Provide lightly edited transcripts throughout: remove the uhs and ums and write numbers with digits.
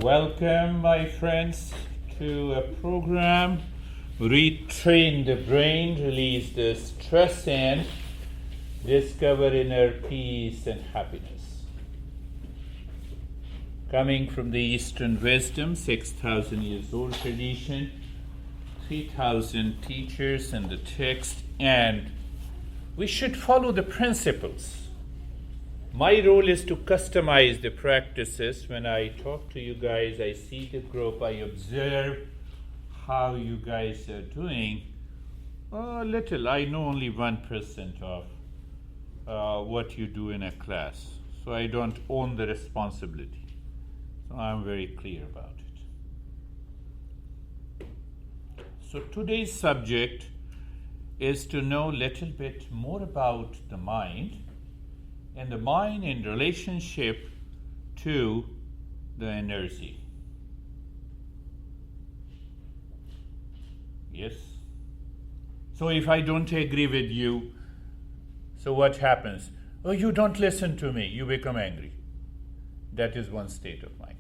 Welcome, my friends, to a program, Retrain the Brain, Release the Stress, and Discover Inner Peace and Happiness. Coming from the Easternwisdom, 6,000 years old tradition, 3,000 teachers and the text, and we should follow the principles. My role is to customize the practices. When I talk to you guys, I see the group, I observe how you guys are doing. Little, I know only 1% of what you do in a class. So I don't own the responsibility. So I'm very clear about it. So today's subject is to know a little bit more about the mind, and the mind in relationship to the energy. Yes? So if I don't agree with you, so what happens? Oh, you don't listen to me, you become angry. That is one state of mind.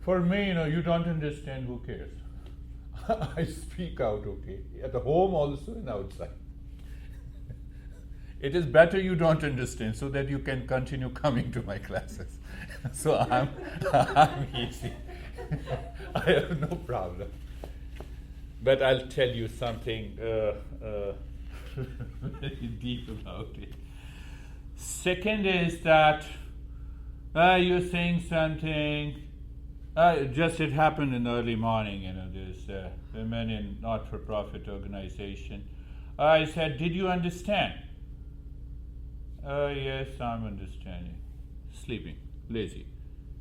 For me, you don't understand, who cares? I speak out, okay, at the home also and outside. It is better you don't understand so that you can continue coming to my classes. So I'm easy. I have no problem. But I'll tell you something very deep about it. Second is that you're saying something. It happened in the early morning, there's women in not-for-profit organization. I said, did you understand? Yes, I'm understanding. Sleeping, lazy.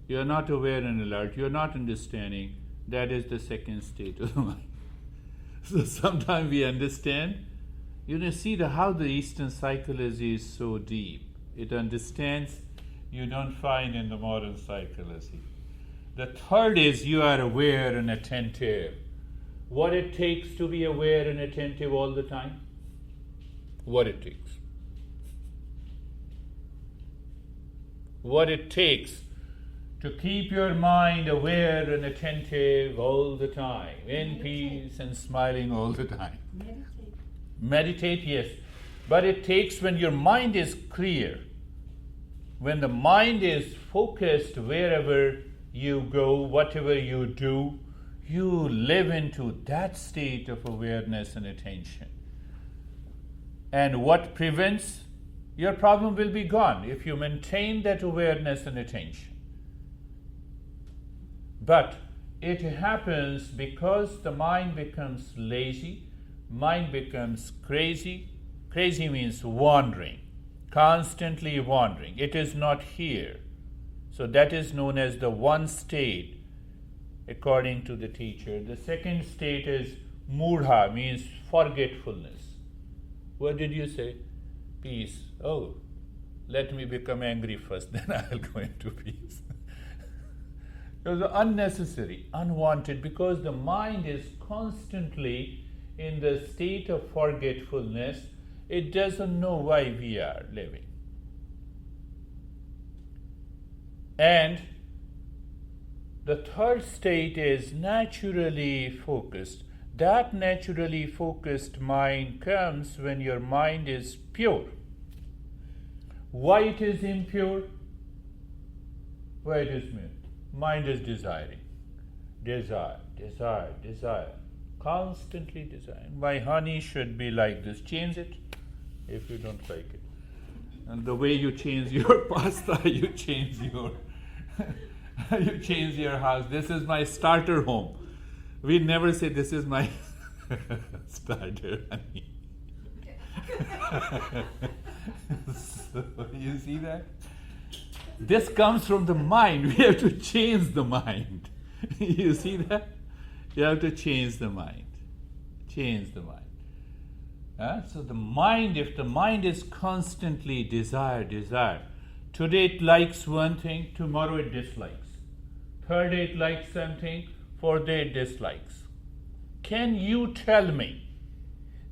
You're not aware and alert, you're not understanding. That is the second state of the mind. So sometimes we understand. See how the Eastern psychology is so deep. It understands you don't find in the modern psychology. The third is you are aware and attentive. What it takes to be aware and attentive all the time? What it takes. What it takes to keep your mind aware and attentive all the time, in peace and smiling all the time. Meditate, yes. But it takes when your mind is clear, when the mind is focused wherever you go, whatever you do, you live into that state of awareness and attention. And what prevents? Your problem will be gone if you maintain that awareness and attention. But it happens because the mind becomes lazy, mind becomes crazy. Crazy means wandering, constantly wandering. It is not here. So that is known as the one state, according to the teacher. The second state is mudha, means forgetfulness. What did you say? Peace. Oh, let me become angry first, then I'll go into peace. It was unnecessary, unwanted, because the mind is constantly in the state of forgetfulness. It doesn't know why we are living. And the third state is naturally focused. That naturally focused mind comes when your mind is pure. Why it is impure? Why it is pure? Mind is desiring. Desire, constantly desiring. My honey should be like this. Change it if you don't like it. And the way you change your pasta, you change your you change your house. This is my starter home. We never say this is my starter honey. So, you see that? This comes from the mind. We have to change the mind. You see that? You have to change the mind. Change the mind. So the mind, if the mind is constantly desire, today it likes one thing, tomorrow it dislikes. Third day it likes something, fourth day it dislikes. Can you tell me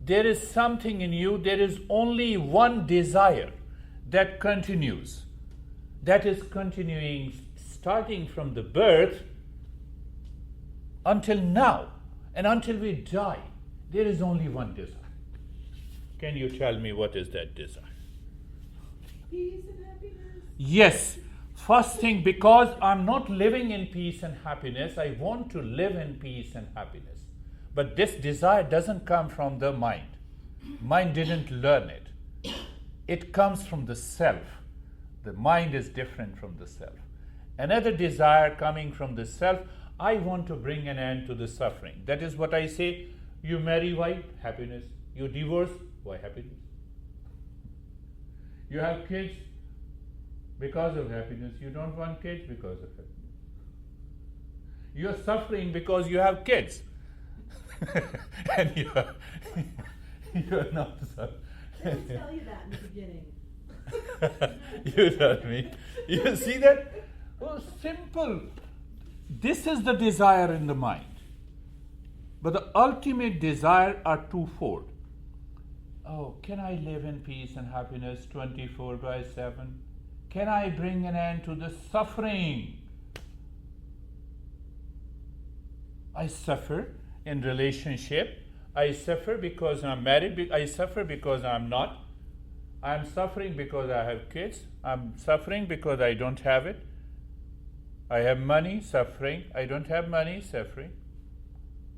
there is something in you, there is only one desire that continues. That is continuing starting from the birth until now and until we die. There is only one desire. Can you tell me what is that desire? Peace and happiness. Yes. First thing, because I'm not living in peace and happiness, I want to live in peace and happiness. But this desire doesn't come from the mind. Mind didn't learn it. It comes from the self. The mind is different from the self. Another desire coming from the self, I want to bring an end to the suffering. That is what I say. You marry, why? Happiness. You divorce, why? Happiness. You have kids because of happiness. You don't want kids because of happiness. You are suffering because you have kids. And you are not suffering. They don't tell you that in the beginning. You tell me. You see that? Oh, simple. This is the desire in the mind. But the ultimate desire are twofold. Oh, can I live in peace and happiness 24/7? Can I bring an end to the suffering? I suffer in relationship. I suffer because I'm married. I suffer because I'm not. I'm suffering because I have kids. I'm suffering because I don't have it. I have money, suffering. I don't have money, suffering.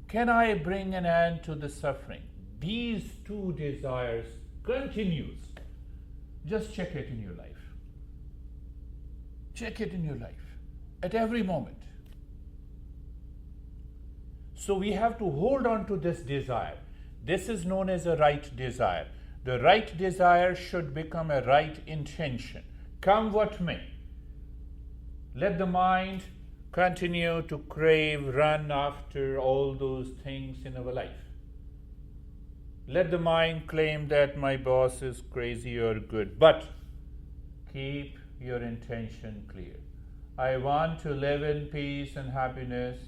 Can I bring an end to the suffering? These two desires continues. Just check it in your life. Check it in your life at every moment. So we have to hold on to this desire. This is known as a right desire. The right desire should become a right intention. Come what may. Let the mind continue to crave, run after all those things in our life. Let the mind claim that my boss is crazy or good, but keep your intention clear. I want to live in peace and happiness,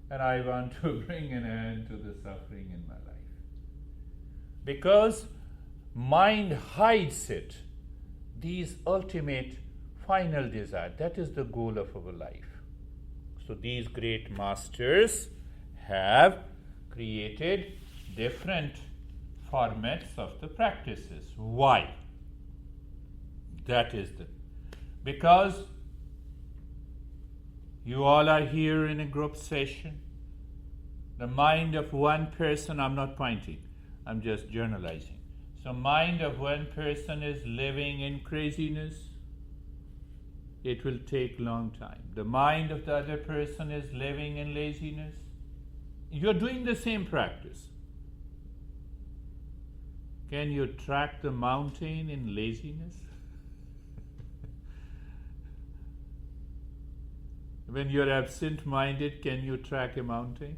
and I want to bring an end to the suffering in my life. Because mind hides it, these ultimate final desire, that is the goal of our life. So these great masters have created different formats of the practices. Why? That is because you all are here in a group session. The mind of one person, I'm not pointing, I'm just generalizing. So mind of one person is living in craziness. It will take long time. The mind of the other person is living in laziness. You're doing the same practice. Can you track the mountain in laziness? When you're absent-minded, can you track a mountain?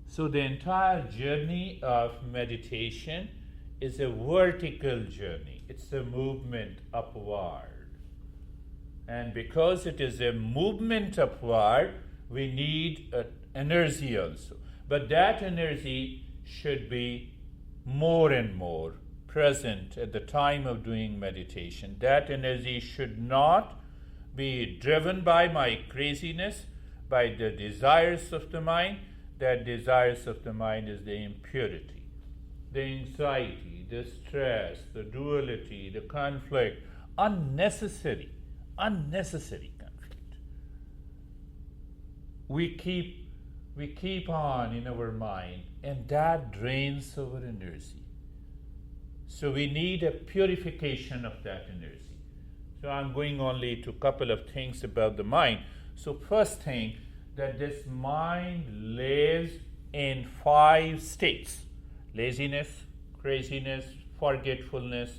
So the entire journey of meditation is a vertical journey. It's a movement upward. And because it is a movement upward, we need energy also. But that energy should be more and more present at the time of doing meditation. That energy should not be driven by my craziness, by the desires of the mind. That desires of the mind is the impurity, the anxiety, the stress, the duality, the conflict, unnecessary conflict. We keep on in our mind, and that drains our energy. So we need a purification of that energy. So I'm going only to a couple of things about the mind. So first thing, that this mind lives in 5 states: laziness, craziness, forgetfulness.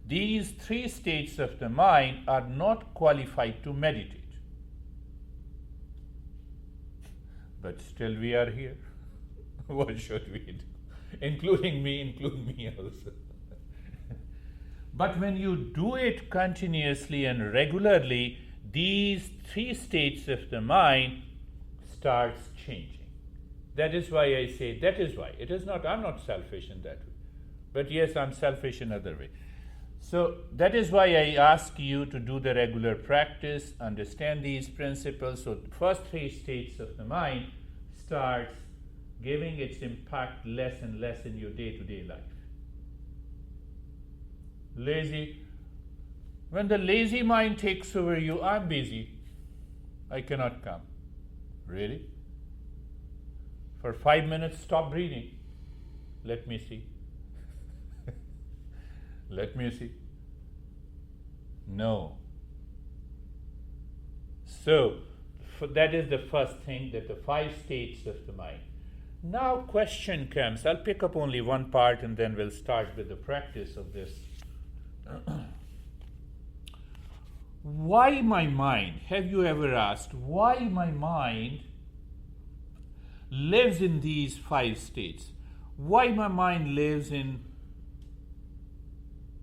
These 3 states of the mind are not qualified to meditate. But still we are here. What should we do? Include me also. But when you do it continuously and regularly, these 3 states of the mind starts changing. That is why I say, that is why. It is not, I'm not selfish in that way. But yes, I'm selfish in other way. So that is why I ask you to do the regular practice, understand these principles. So the first three states of the mind starts giving its impact less and less in your day-to-day life. Lazy. When the lazy mind takes over you, I'm busy. I cannot come. Really? For 5 minutes, stop breathing. Let me see. Let me see. No. So, that is the first thing, that the 5 states of the mind. Now question comes. I'll pick up only one part and then we'll start with the practice of this. Why my mind? Have you ever asked why my mind lives in these 5 states? Why my mind lives in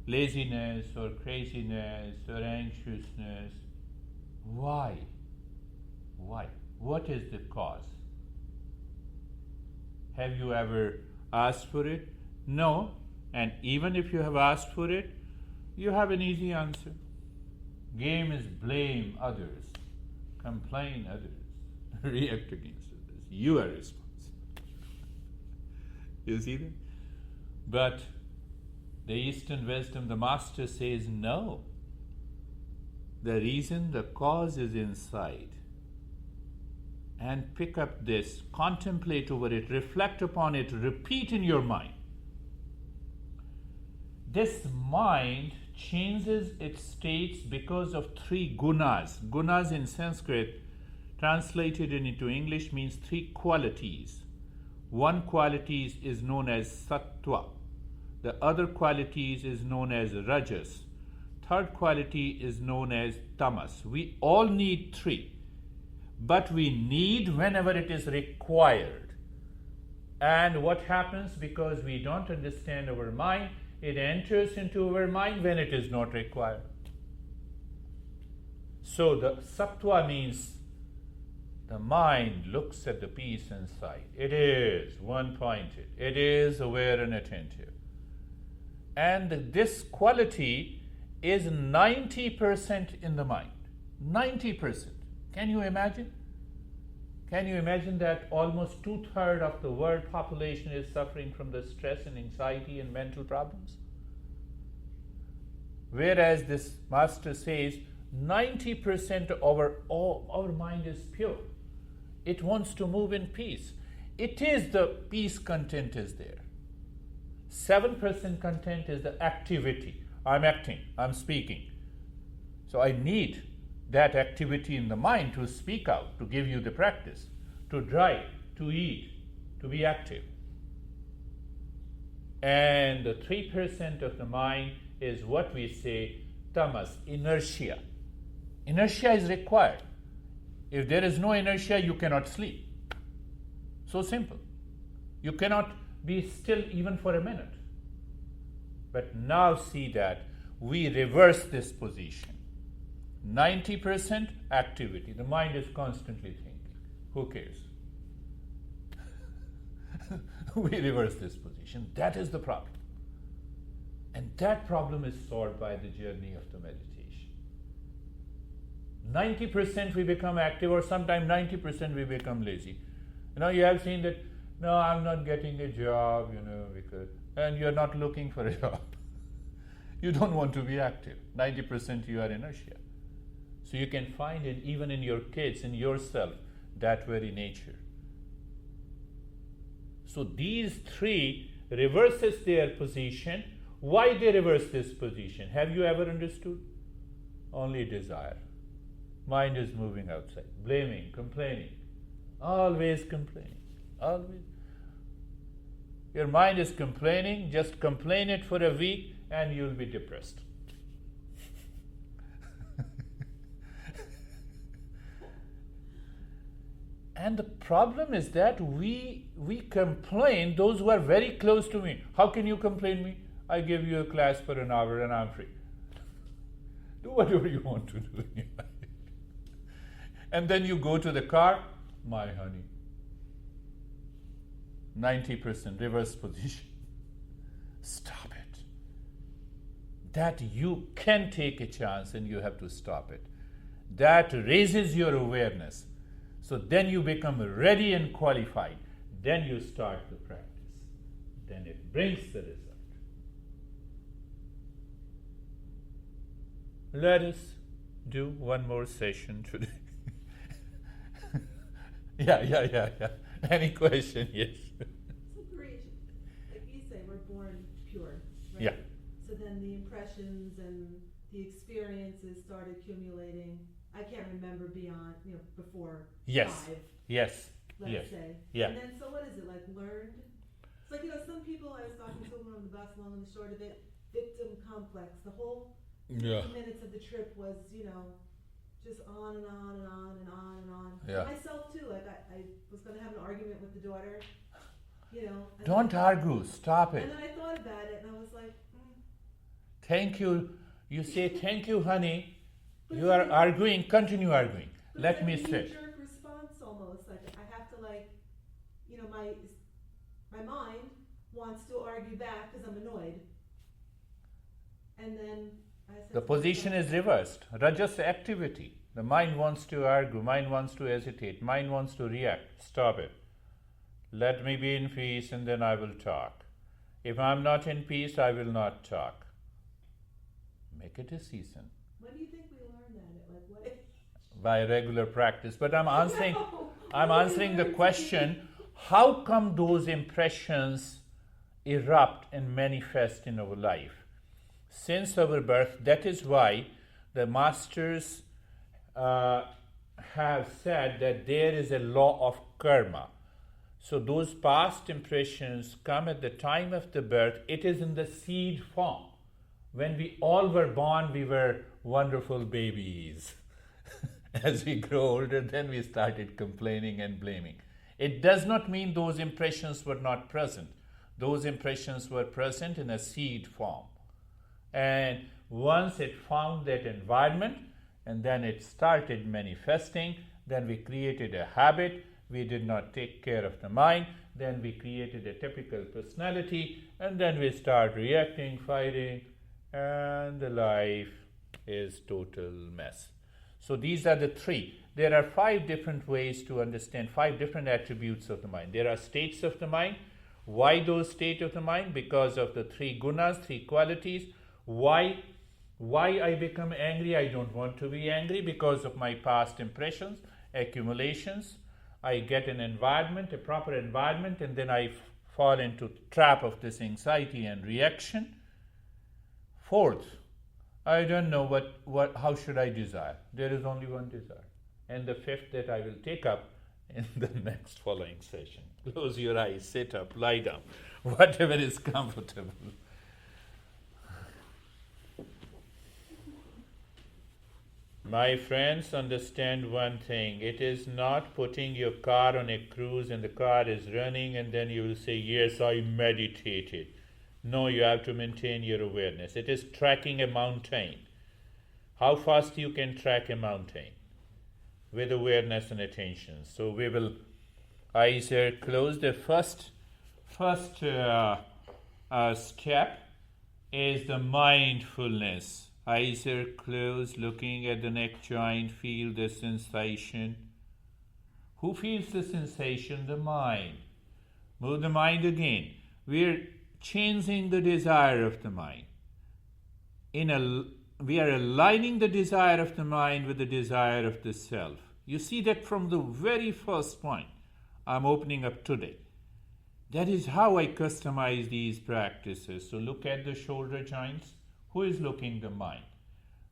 laziness or craziness or anxiousness? Why? Why? What is the cause? Have you ever asked for it? No. And even if you have asked for it, you have an easy answer. Game is blame others, complain others, react against others. You are responsible. You see that? But the Eastern wisdom, the master says no. The reason, the cause is inside. And pick up this, contemplate over it, reflect upon it, repeat in your mind. This mind changes its states because of 3 gunas. Gunas in Sanskrit, translated into English, means 3 qualities. One quality is known as sattva. The other qualities is known as rajas. Third quality is known as tamas. We all need 3. But we need whenever it is required. And what happens because we don't understand our mind, it enters into our mind when it is not required. So the sattva means the mind looks at the peace inside. It is one-pointed. It is aware and attentive. And this quality is 90% in the mind. 90%. Can you imagine? Can you imagine that almost 2/3 of the world population is suffering from the stress and anxiety and mental problems? Whereas this master says 90% of our mind is pure. It wants to move in peace. It is the peace content is there. 7% content is the activity. I'm acting, I'm speaking. So I need that activity in the mind to speak out, to give you the practice, to drive, to eat, to be active. And the 3% of the mind is what we say tamas, inertia. Inertia is required. If there is no inertia, you cannot sleep. So simple. You cannot be still even for a minute. But now see that we reverse this position. 90% activity. The mind is constantly thinking. Who cares? We reverse this position. That is the problem. And that problem is solved by the journey of the meditation. 90% we become active, or sometimes 90% we become lazy. You have seen that, no, I'm not getting a job, because, and you're not looking for a job. You don't want to be active. 90% you are inertia. So you can find it even in your kids, in yourself, that very nature. So these 3 reverses their position. Why they reverse this position? Have you ever understood? Only desire. Mind is moving outside, blaming, complaining, always complaining, always. Your mind is complaining, just complain it for a week and you'll be depressed. And the problem is that we complain, those who are very close to me. How can you complain me? I give you a class for an hour and I'm free. Do whatever you want to do in your life. And then you go to the car, my honey. 90% reverse position. stop it. That you can take a chance and you have to stop it. That raises your awareness. So then you become ready and qualified. Then you start the practice. Then it brings the result. Let us do one more session today. Yeah. Any question? Yes. So Girish, like you say, we're born pure, right? Yeah. So then the impressions and the experiences start accumulating. I can't remember beyond, before Yes. 5. Yes. Let's Yes. say. Yeah. And then, so what is it, like learned? It's like, some people, I was talking to someone on the bus, long and the short of it, victim complex. The whole 50 minutes of the trip was, just on and on and on and on and on. Yeah. Myself too, like I was going to have an argument with the daughter, and Don't argue. Stop it. And then I thought about it and I was like, Thank you. You say, thank you, honey. But You it's are like- arguing. Continue arguing. But Let it's me like a sit. knee-jerk response almost. Like I have to my mind wants to argue back because I'm annoyed. And then I said The position is reversed. Rajas activity. The mind wants to argue. Mind wants to hesitate. Mind wants to react. Stop it. Let me be in peace and then I will talk. If I'm not in peace, I will not talk. Make a decision. When do you think we learn that? Like what? By regular practice. But I'm answering No. I'm When do we answering the learn question, how come those impressions erupt and manifest in our life? Since our birth, that is why the masters have said that there is a law of karma. So those past impressions come at the time of the birth. It is in the seed form. When we all were born, we were wonderful babies. As we grow older, then we started complaining and blaming. It does not mean those impressions were not present. Those impressions were present in a seed form. And once it found that environment, and then it started manifesting, then we created a habit, we did not take care of the mind, then we created a typical personality, and then we start reacting, fighting, and the life is total mess. So these are the 3. There are 5 different ways to understand 5 different attributes of the mind. There are states of the mind. Why those states of the mind? Because of the 3 gunas, 3 qualities. Why I become angry? I don't want to be angry because of my past impressions, accumulations. I get an environment, a proper environment, and then I fall into trap of this anxiety and reaction. 4th, I don't know how should I desire. There is only one desire. And the 5th that I will take up in the next following session. Close your eyes, sit up, lie down, whatever is comfortable. My friends, understand one thing. It is not putting your car on a cruise and the car is running and then you will say, yes, I meditated. No, you have to maintain your awareness. It is tracking a mountain. How fast you can track a mountain? With awareness and attention. So we will, eyes are closed. The first step is the mindfulness. Eyes are closed, looking at the neck joint, feel the sensation. Who feels the sensation? The mind. Move the mind again. We're changing the desire of the mind. We are aligning the desire of the mind with the desire of the self. You see that from the very first point I'm opening up today. That is how I customize these practices. So look at the shoulder joints. Who is looking? The mind.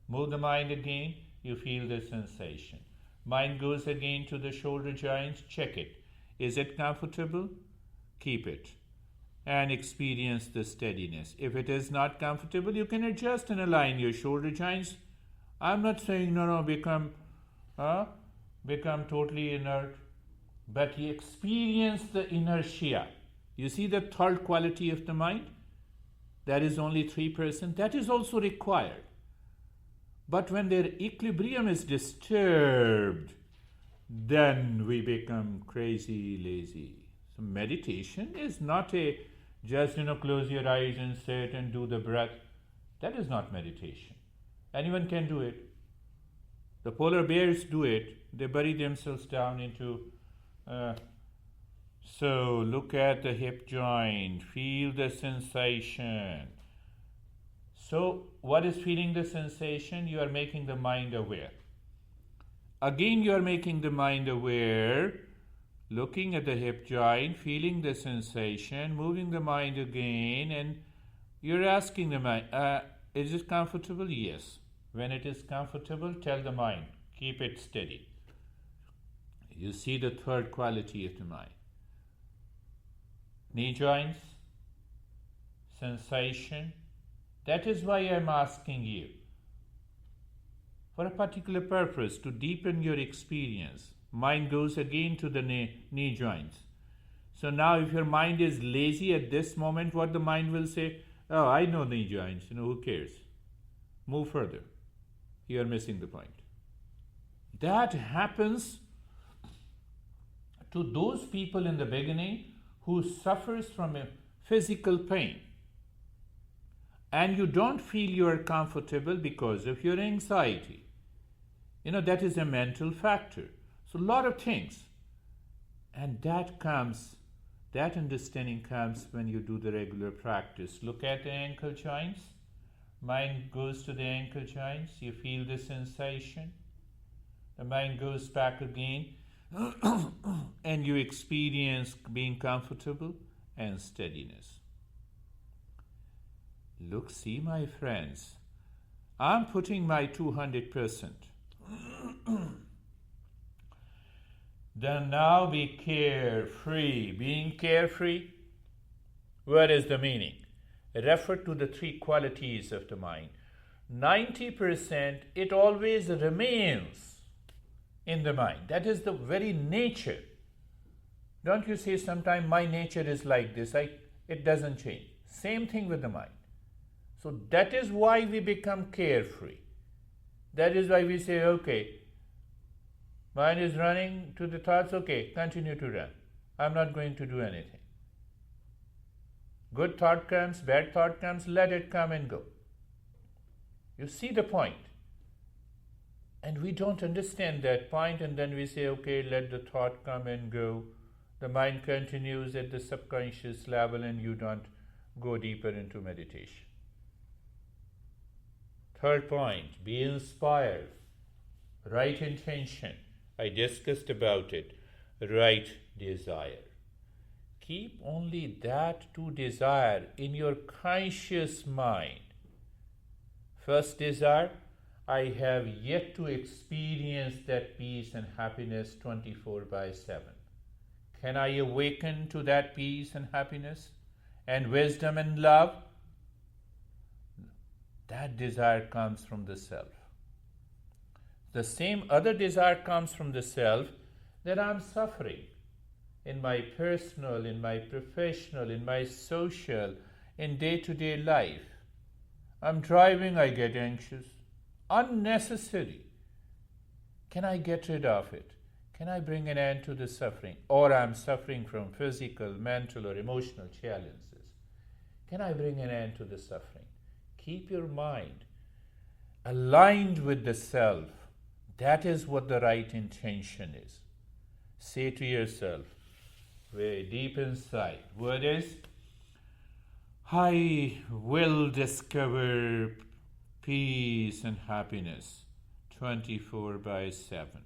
Move the mind again, you feel the sensation. Mind goes again to the shoulder joints, check it. Is it comfortable? Keep it. And experience the steadiness. If it is not comfortable, you can adjust and align your shoulder joints. I'm not saying become totally inert, but you experience the inertia. You see the 3rd quality of the mind? That is only 3%. That is also required. But when their equilibrium is disturbed, then we become crazy, lazy. So meditation is not a Just, close your eyes and sit and do the breath. That is not meditation. Anyone can do it. The polar bears do it. They bury themselves down into... So look at the hip joint. Feel the sensation. So what is feeling the sensation? You are making the mind aware. Again, you are making the mind aware, looking at the hip joint, feeling the sensation, moving the mind again, and you're asking the mind, is it comfortable? Yes. When it is comfortable, tell the mind, keep it steady. You see the third quality of the mind. Knee joints, sensation. That is why I'm asking you, for a particular purpose, to deepen your experience. Mind goes again to the knee joints. So now if your mind is lazy at this moment, what the mind will say, oh, I know knee joints, who cares? Move further. You are missing the point. That happens to those people in the beginning who suffers from a physical pain. And you don't feel you are comfortable because of your anxiety. That is a mental factor. So a lot of things. And that understanding comes when you do the regular practice. Look at the ankle joints. Mind goes to the ankle joints. You feel the sensation. The mind goes back again. And you experience being comfortable and steadiness. Look, see, my friends, I'm putting my 200%. Then now be carefree. Being carefree, what is the meaning? Refer to the three qualities of the mind. 90%, it always remains in the mind. That is the very nature. Don't you say sometimes my nature is like this, it doesn't change. Same thing with the mind. So that is why we become carefree. That is why we say, okay, mind is running to the thoughts, okay, continue to run. I'm not going to do anything. Good thought comes, bad thought comes, let it come and go. You see the point. And we don't understand that point, and then we say, okay, let the thought come and go. The mind continues at the subconscious level and you don't go deeper into meditation. Third point, be inspired. Right intention. I discussed about it. Right desire. Keep only that to desire in your conscious mind. First desire, I have yet to experience that peace and happiness 24/7. Can I awaken to that peace and happiness and wisdom and love? That desire comes from the self. The same other desire comes from the self that I'm suffering in my personal, in my professional, in my social, in day-to-day life. I'm driving, I get anxious. Unnecessary. Can I get rid of it? Can I bring an end to the suffering? Or I'm suffering from physical, mental, or emotional challenges. Can I bring an end to the suffering? Keep your mind aligned with the self. That is what the right intention is. Say to yourself, very deep inside, what is? I will discover peace and happiness 24/7.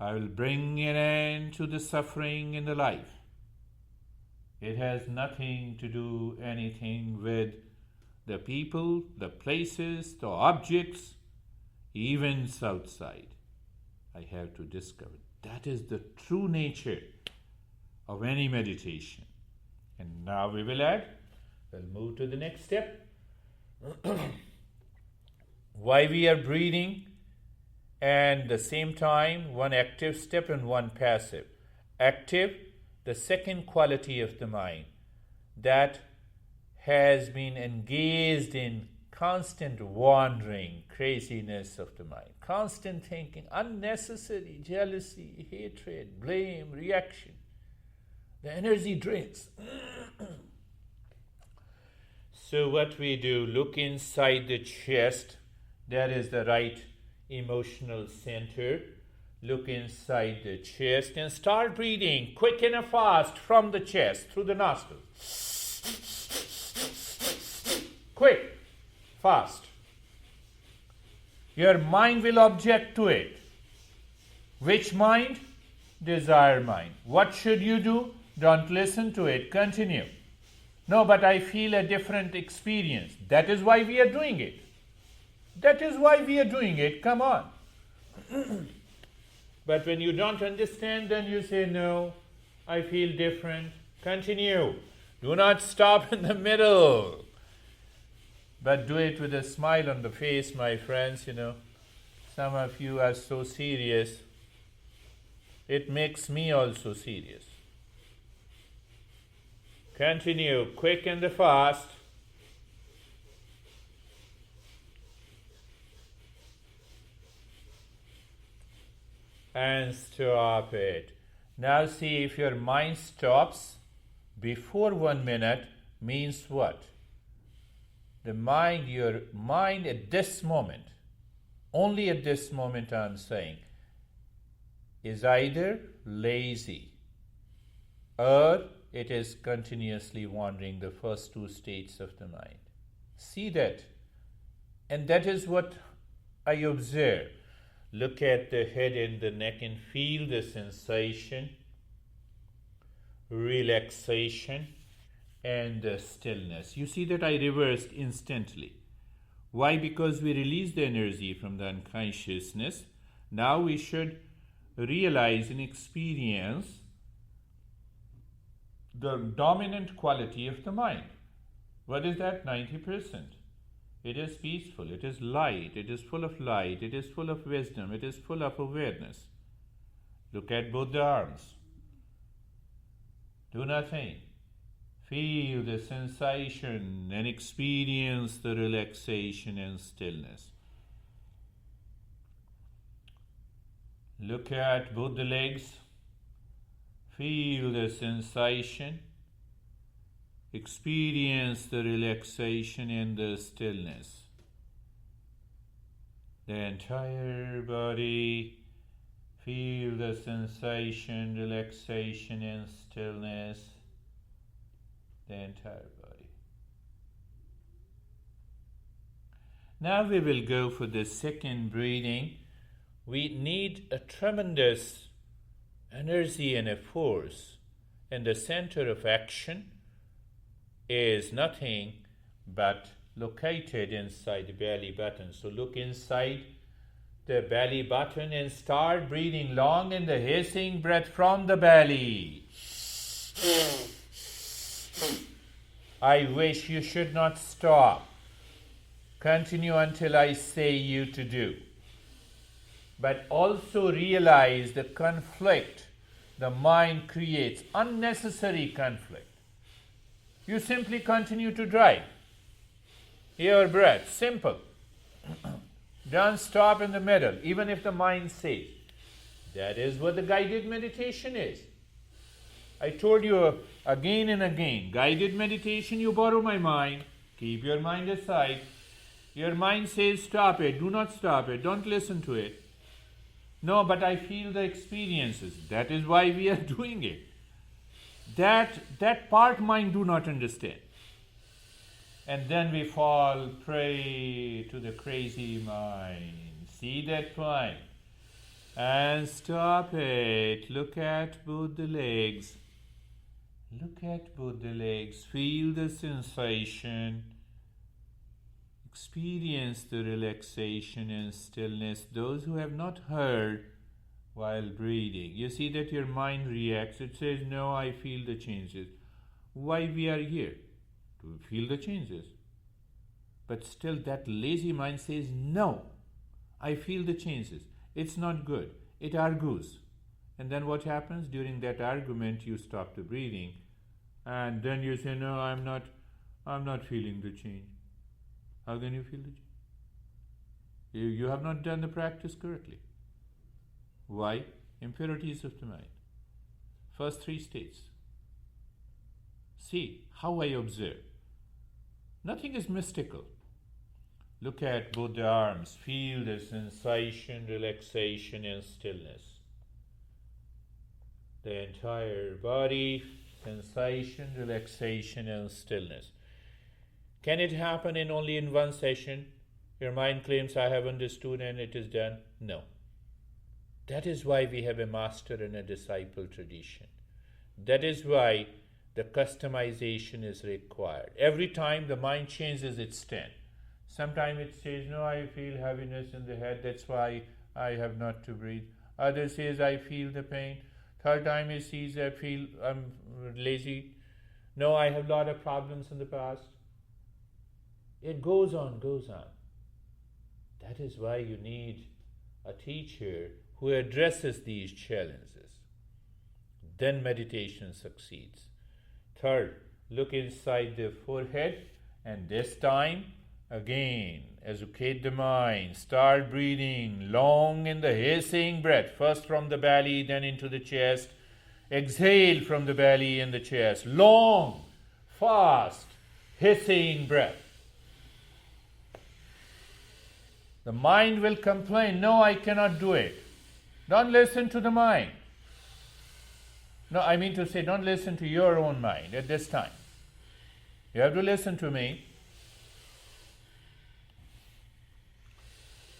I will bring an end to the suffering in the life. It has nothing to do anything with the people, the places, the objects, events outside. I have to discover. That is the true nature of any meditation. And now we will we'll move to the next step. Why we are breathing, and the same time one active step and one passive. Active, the second quality of the mind that has been engaged in constant wandering, craziness of the mind, constant thinking, unnecessary jealousy, hatred, blame, reaction. The energy drains. So what we do, look inside the chest. That is the right emotional center. Look inside the chest and start breathing quick and fast from the chest through the nostrils. Quick, fast. Your mind will object to it. Which mind? Desire mind. What should you do? Don't listen to it. Continue. No, but I feel a different experience. That is why we are doing it. That is why we are doing it. Come on. But when you don't understand, then you say, no, I feel different. Continue. Do not stop in the middle. But do it with a smile on the face, my friends, Some of you are so serious. It makes me also serious. Continue, quick and fast. And stop it. Now see, if your mind stops before 1 minute, means what? Your mind at this moment, only at this moment I'm saying, is either lazy or it is continuously wandering, the first two states of the mind. See that. And that is what I observe. Look at the head and the neck and feel the sensation, relaxation, and the stillness. You see that I reversed instantly. Why? Because we release the energy from the unconsciousness. Now we should realize and experience the dominant quality of the mind. What is that? 90%. It is peaceful, it is light, it is full of light, it is full of wisdom, it is full of awareness. Look at both the arms. Do nothing. Feel the sensation and experience the relaxation and stillness. Look at both the legs. Feel the sensation. Experience the relaxation and the stillness. The entire body. Feel the sensation, relaxation, and stillness. The entire body. Now we will go for the second breathing. We need a tremendous energy and a force, and the center of action is nothing but located inside the belly button. So look inside the belly button and start breathing long in the hissing breath from the belly. I wish you should not stop. Continue until I say you to do. But also realize the conflict the mind creates, unnecessary conflict. You simply continue to drive your breath, simple. Don't stop in the middle, even if the mind says. That is what the guided meditation is. I told you again and again, guided meditation, you borrow my mind, keep your mind aside. Your mind says stop it, do not stop it, don't listen to it. No, but I feel the experiences. That is why we are doing it. That part mind do not understand. And then we fall prey to the crazy mind. See that point? And stop it. Look at both the legs. Look at both the legs. Feel the sensation. Experience the relaxation and stillness. Those who have not heard while breathing, you see that your mind reacts. It says, no, I feel the changes. Why we are here? To feel the changes. But still that lazy mind says, no, I feel the changes. It's not good. It argues. And then what happens? During that argument, you stop the breathing. And then you say, no, I'm not feeling the change. How can you feel the change? You have not done the practice correctly. Why? Impurities of the mind. First three states. See how I observe. Nothing is mystical. Look at both the arms. Feel the sensation, relaxation, and stillness. The entire body, sensation, relaxation, and stillness. Can it happen only in one session? Your mind claims, I have understood and it is done. No. That is why we have a master and a disciple tradition. That is why the customization is required. Every time the mind changes its stand. Sometimes it says, no, I feel heaviness in the head, that's why I have not to breathe. Other says, I feel the pain. Third time it sees, I'm lazy. No, I have a lot of problems in the past. It goes on. That is why you need a teacher who addresses these challenges. Then meditation succeeds. Third, look inside the forehead, and this time, again, educate the mind. Start breathing long in the hissing breath. First from the belly, then into the chest. Exhale from the belly and the chest. Long, fast, hissing breath. The mind will complain, no, I cannot do it. Don't listen to the mind. No, I mean to say, don't listen to your own mind at this time. You have to listen to me.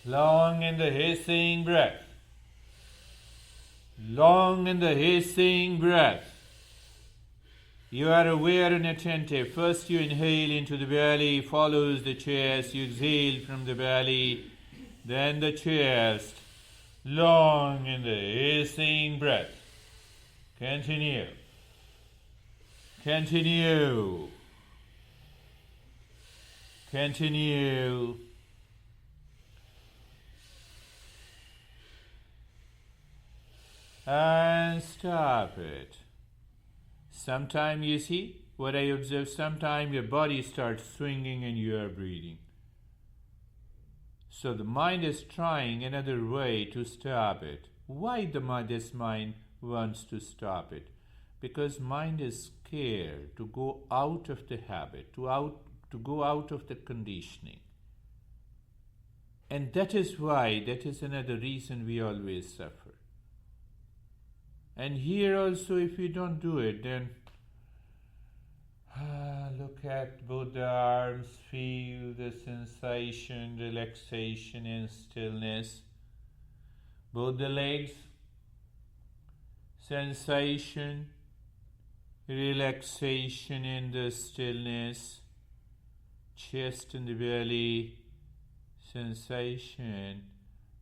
Long in the hissing breath. Long in the hissing breath. You are aware and attentive. First you inhale into the belly, follows the chest. You exhale from the belly, then the chest. Long in the hissing breath. Continue. Continue. Continue. And stop it. Sometime you see what I observe, sometime your body starts swinging and you are breathing. So the mind is trying another way to stop it. Why this mind wants to stop it? Because mind is scared to go out of the habit, to go out of the conditioning. And that is another reason we always suffer. And here also, if you don't do it, then look at both the arms, feel the sensation, relaxation and stillness. Both the legs, sensation, relaxation and the stillness. Chest and the belly, sensation,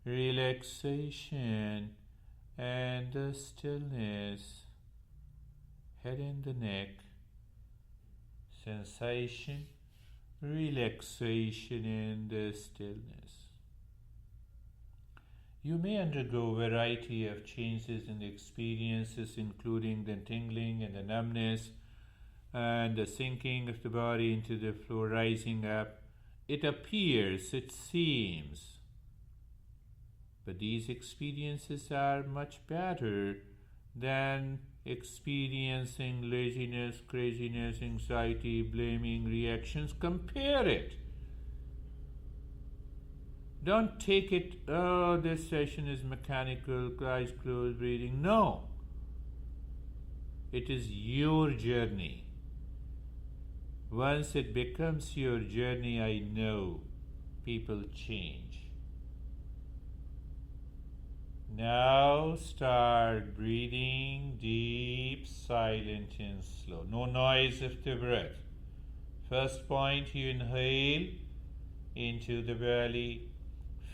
relaxation and the stillness. Head and the neck, sensation, relaxation and the stillness. You may undergo a variety of changes in the experiences, including the tingling and the numbness and the sinking of the body into the floor, rising up. It appears, it seems. But these experiences are much better than experiencing laziness, craziness, anxiety, blaming, reactions. Compare it. Don't take it, oh, this session is mechanical, eyes closed, breathing. No. It is your journey. Once it becomes your journey, I know people change. Now start breathing deep, silent and slow. No noise of the breath. First point, you inhale into the belly.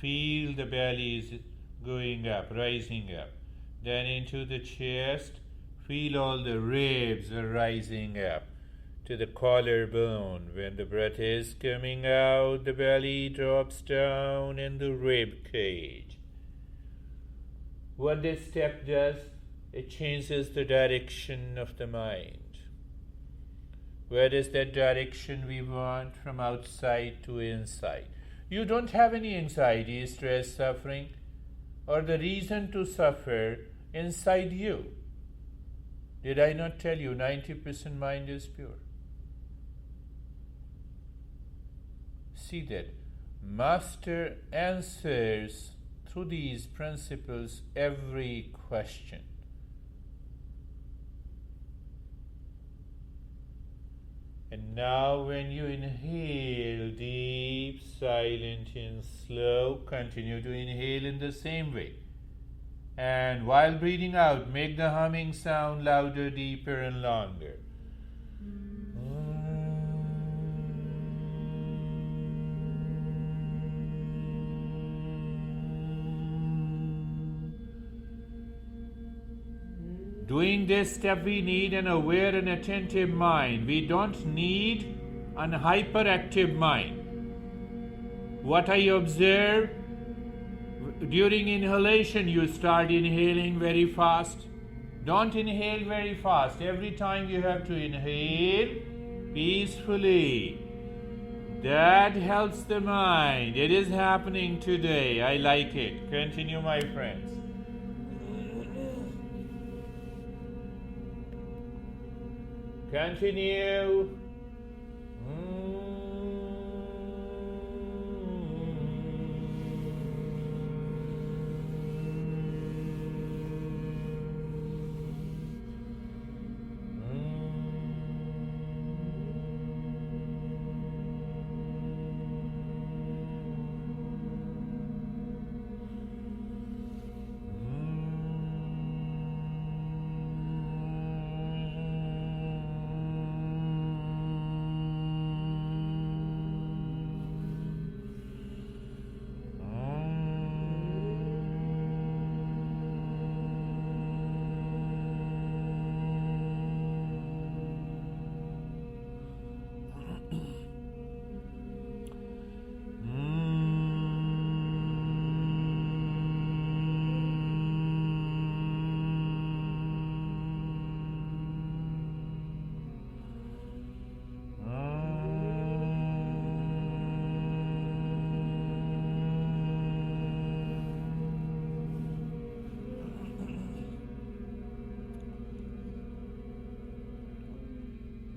Feel the belly is going up, rising up. Then into the chest. Feel all the ribs are rising up to the collarbone. When the breath is coming out, the belly drops down in the rib cage. What this step does, it changes the direction of the mind. Where is that direction we want? From outside to inside. You don't have any anxiety, stress, suffering, or the reason to suffer inside you. Did I not tell you 90% mind is pure? See that Master answers through these principles every question. And now when you inhale deep, silent and slow, continue to inhale in the same way. And while breathing out, make the humming sound louder, deeper and longer. Doing this step, we need an aware and attentive mind. We don't need an hyperactive mind. What I observe, during inhalation, you start inhaling very fast. Don't inhale very fast. Every time you have to inhale peacefully. That helps the mind. It is happening today. I like it. Continue, my friends. Continue.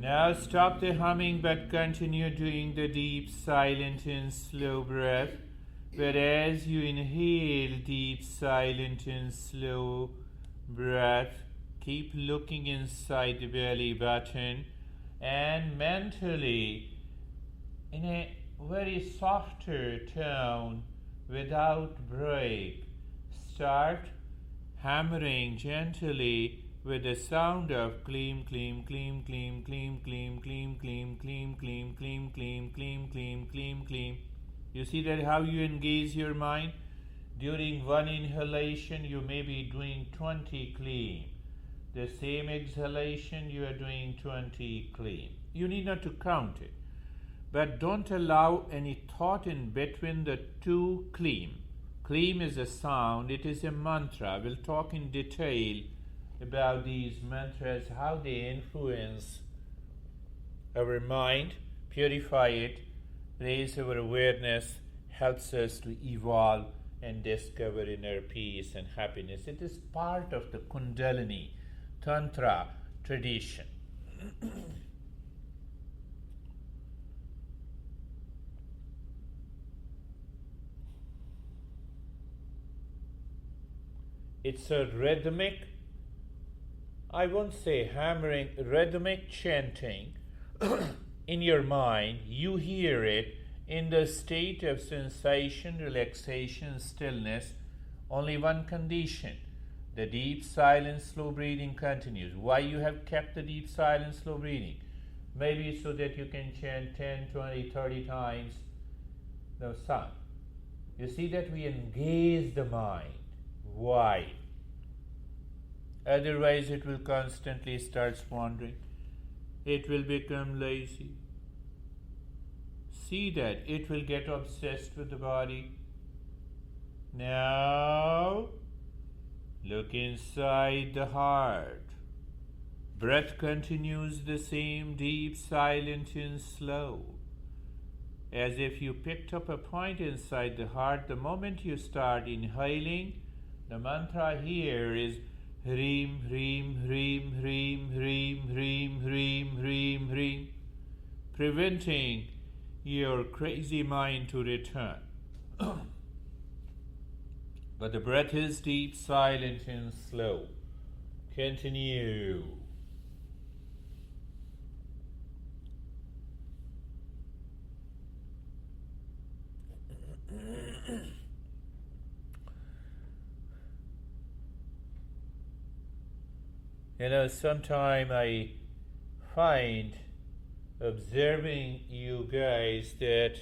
Now stop the humming but continue doing the deep, silent and slow breath. Whereas you inhale deep, silent and slow breath, keep looking inside the belly button and mentally, in a very softer tone, without break, start hammering gently with the sound of clean, clean, clean, clean, clean, clean, clean, clean, clean, clean, clean, clean, clean, clean, clean, clean. You see that how you engage your mind? During one inhalation, you may be doing 20 clean. The same exhalation, you are doing 20 clean. You need not to count it. But don't allow any thought in between the two clean. Clean is a sound, it is a mantra. We'll talk in detail about these mantras, how they influence our mind, purify it, raise our awareness, helps us to evolve and discover inner peace and happiness. It is part of the Kundalini Tantra tradition. It's a rhythmic, I won't say hammering, rhythmic chanting in your mind. You hear it in the state of sensation, relaxation, stillness. Only one condition. The deep, silent, slow breathing continues. Why you have kept the deep, silent, slow breathing? Maybe so that you can chant 10, 20, 30 times the sound. You see that we engage the mind. Why? Otherwise it will constantly start wandering. It will become lazy. See that it will get obsessed with the body. Now look inside the heart. Breath continues the same, deep, silent and slow. As if you picked up a point inside the heart. The moment you start inhaling, the mantra here is Hreem, Hreem, Hreem, Hreem, Hreem, Hreem, Hreem, Hreem, Hreem, preventing your crazy mind to return. But the breath is deep, silent, and slow. Continue. Sometimes I find observing you guys that,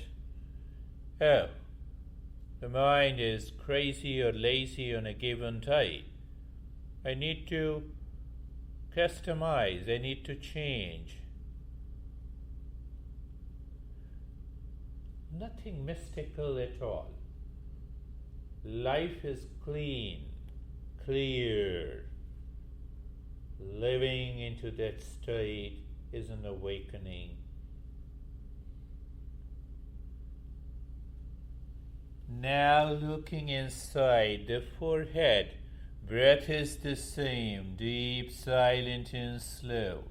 the mind is crazy or lazy on a given day. I need to customize, I need to change. Nothing mystical at all. Life is clean, clear. Living into that state is an awakening. Now looking inside the forehead, breath is the same, deep, silent, and slow.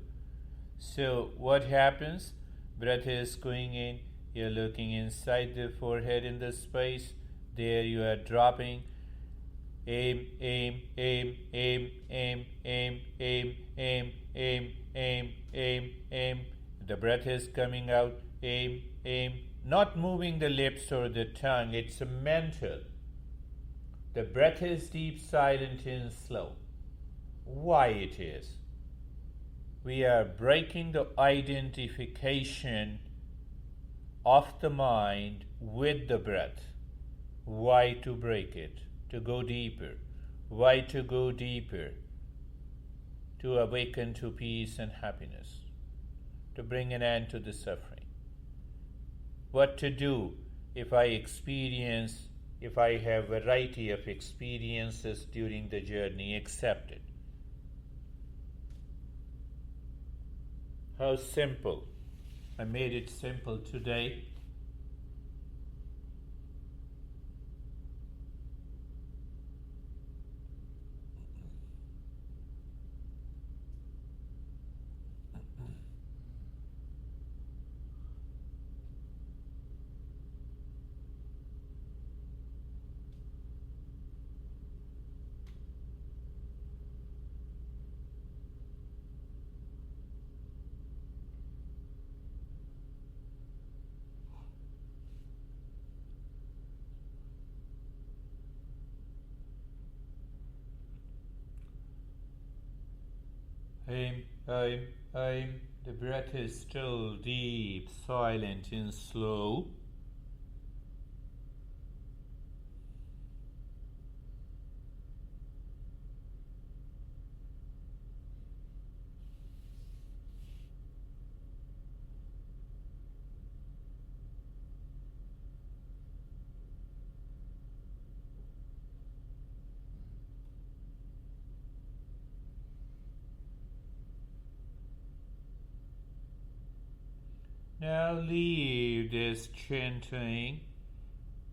So what happens? Breath is going in, you're looking inside the forehead in the space, there you are dropping. Aim, aim, aim, aim, aim, aim, aim, aim, aim, aim, aim, aim. The breath is coming out, aim, aim. Not moving the lips or the tongue, it's a mental. The breath is deep, silent, and slow. Why it is? We are breaking the identification of the mind with the breath. Why to break it? To go deeper. Why to go deeper? To awaken to peace and happiness. To bring an end to the suffering. What to do if I have variety of experiences during the journey? Accept it. How simple. I made it simple today. Aim. The breath is still deep, silent, and slow. Now leave this chanting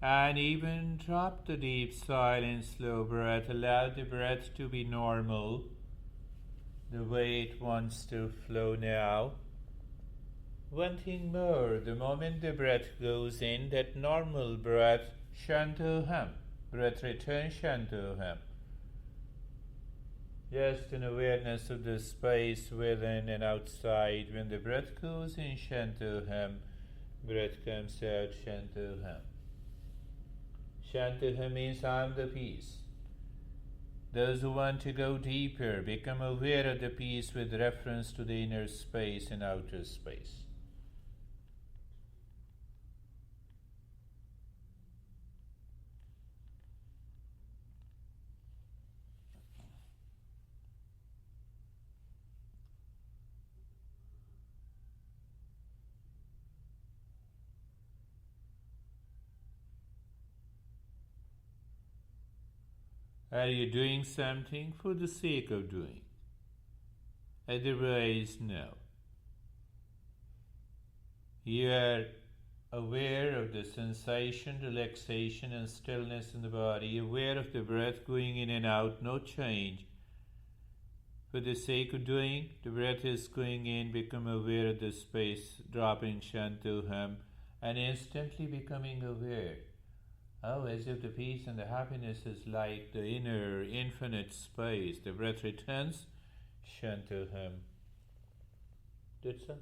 and even drop the deep, silent, slow breath. Allow the breath to be normal, the way it wants to flow now. One thing more, the moment the breath goes in, that normal breath, Shantoham, breath return, Shantoham. Just an awareness of the space within and outside. When the breath goes in, Shantoham, breath comes out, Shantoham. Shantoham means I am the peace. Those who want to go deeper become aware of the peace with reference to the inner space and outer space. Are you doing something for the sake of doing? Otherwise, no. You are aware of the sensation, relaxation, and stillness in the body, aware of the breath going in and out, no change. For the sake of doing, the breath is going in, become aware of the space, dropping Shantoham, and instantly becoming aware. Oh, as if the peace and the happiness is like the inner infinite space. The breath returns. Shantoham. Did so?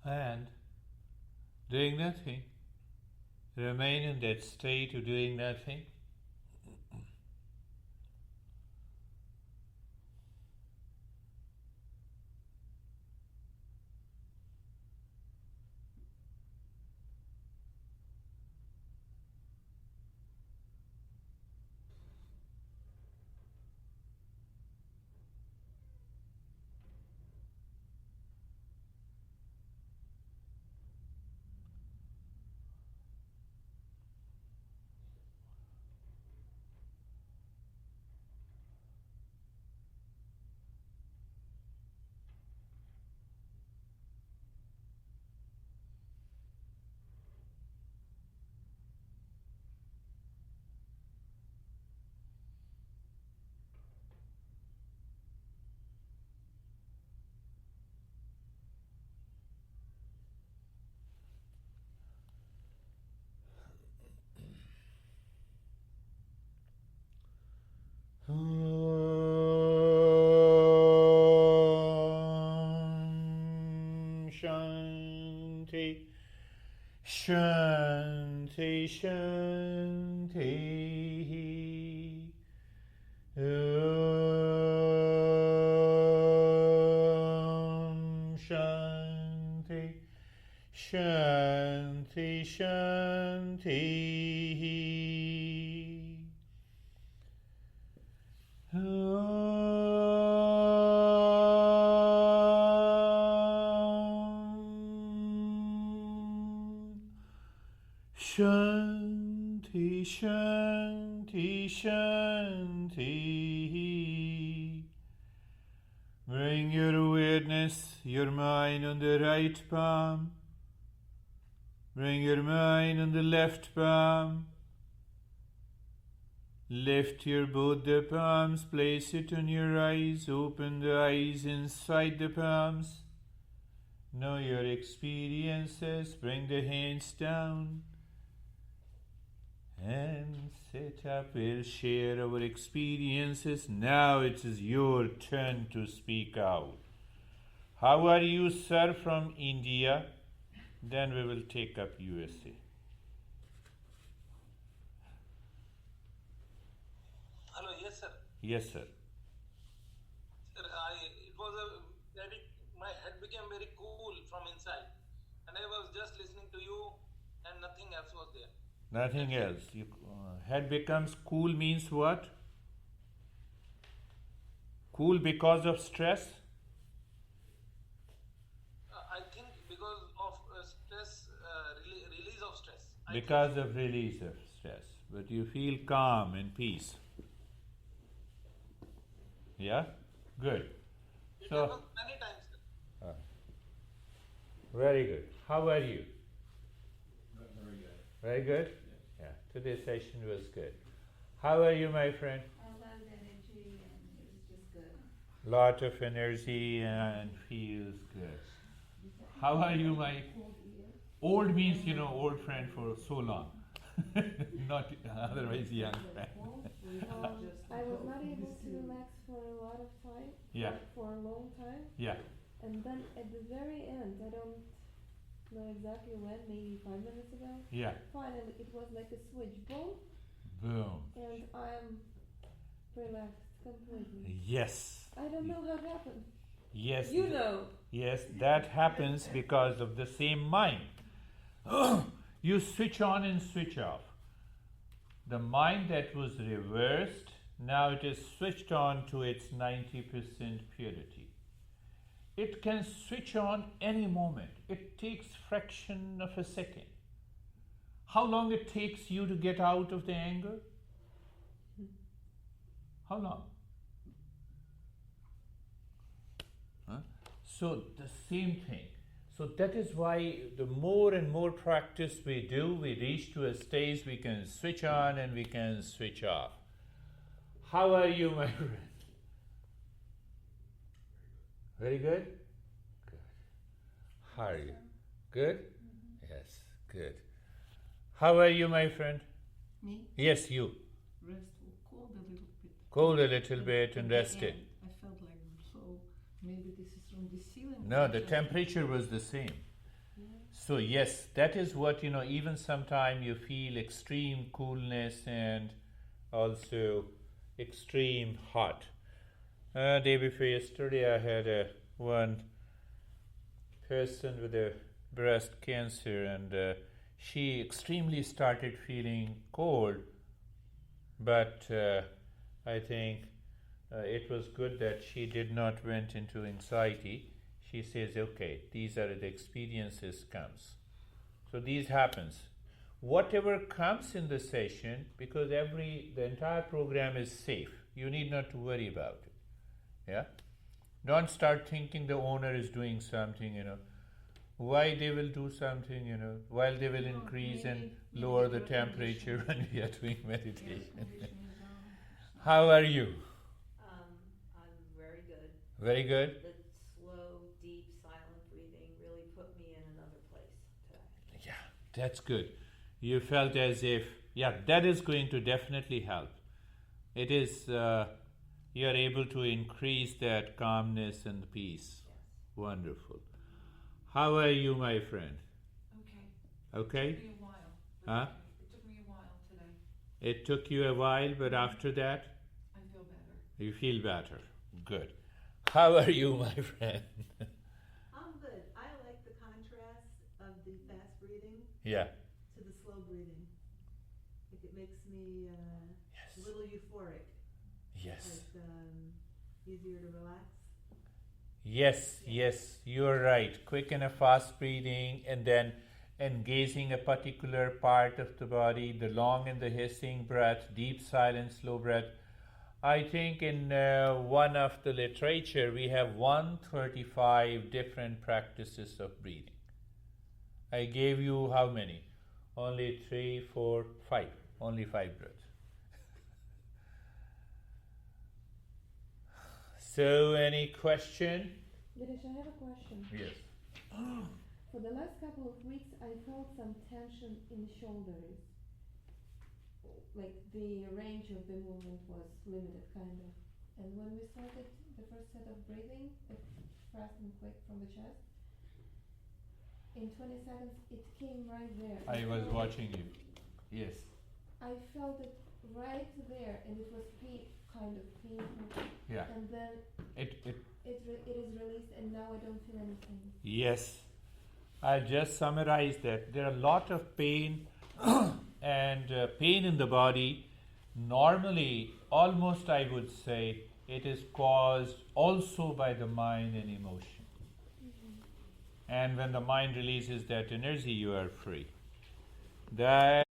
And doing nothing. Remain in that state of doing nothing. Shanti, Shanti, Shanti. Shanti, Shanti, Shanti. Shanti, Shanti, Shanti. Bring your awareness, your mind on the right palm. Bring your mind on the left palm. Lift your both the palms, place it on your eyes, open the eyes inside the palms. Know your experiences, bring the hands down. And sit up, we'll share our experiences. Now it is your turn to speak out. How are you, sir, from India? Then we will take up USA. Hello, yes, sir. Yes, sir. Sir, my head became very cool from inside, and I was just listening to you, and nothing else was there. Nothing else. Head becomes cool means what? Cool because of stress? I think because of stress, release of stress. Because of release of stress. But you feel calm and peace. Yeah? Good. It So, happens many times, sir. very good. How are you? Very good? Yeah, today's session was good. How are you, my friend? A lot of energy and it was just good. Lot of energy and feels good. How are you, my old means, old friend for so long. Not otherwise young friend. I was not able to relax for a lot of time. Yeah. For a long time. Yeah. And then at the very end, I don't know exactly when, maybe 5 minutes ago. Yeah. Finally, it was like a switch, boom, Boom. and I'm relaxed completely. Yes. I don't know how it happened. Yes. You know. Yes, that happens because of the same mind. You switch on and switch off. The mind that was reversed, now it is switched on to its 90% purity. It can switch on any moment. It takes fraction of a second. How long it takes you to get out of the anger? How long? Huh? So the same thing. So that is why the more and more practice we do, we reach to a stage we can switch on and we can switch off. How are you, my friend? Very good? Good. How are you? Good? Yes, good. How are you, my friend? Me? Yes, you. Restful, cold a little bit. Cold a little bit and At the rested. end, I felt like so. Maybe this is from the ceiling. No, the temperature was the same. Yeah. So yes, that is what, even sometime you feel extreme coolness and also extreme hot. Day before yesterday I had one person with a breast cancer and she extremely started feeling cold, but I think it was good that she did not went into anxiety. She says, okay, these are the experiences comes. So these happens. Whatever comes in the session, because the entire program is safe. You need not to worry about it. Yeah? Don't start thinking the owner is doing something, Why they will do something, while they will increase and lower the temperature when we are doing meditation. How are you? I'm very good. Very good? The slow, deep, silent breathing really put me in another place today. Yeah, that's good. You felt as if, that is going to definitely help. It is, you are able to increase that calmness and peace. Yes. Wonderful. How are you, my friend? Okay. Okay? It took me a while. Huh? It took me a while today. It took you a while, but after that, I feel better. you feel better. Good. How are you, my friend? I'm good. I like the contrast of the fast breathing Yeah. to the slow breathing. Like it makes me Yes. a little euphoric. Yes. Like easier to relax. Yes, you're right. Quick and a fast breathing, and then engaging a particular part of the body, the long and the hissing breath, deep silent, slow breath. I think in one of the literature we have 135 different practices of breathing. I gave you how many? Only 3, 4, 5. Only 5 breaths. So, any question? Girish, I have a question. Yes. For the last couple of weeks, I felt some tension in the shoulders. Like the range of the movement was limited, kind of. And when we started the first set of breathing, fast and quick from the chest, in 20 seconds it came right there. I was watching you. Yes. I felt it right there, and it was kind of painful. Yeah. And then It it is released, and now I don't feel anything. Yes. I'll just summarize that. There are a lot of pain and pain in the body. Normally, almost I would say, it is caused also by the mind and emotion. And when the mind releases that energy, you are free. That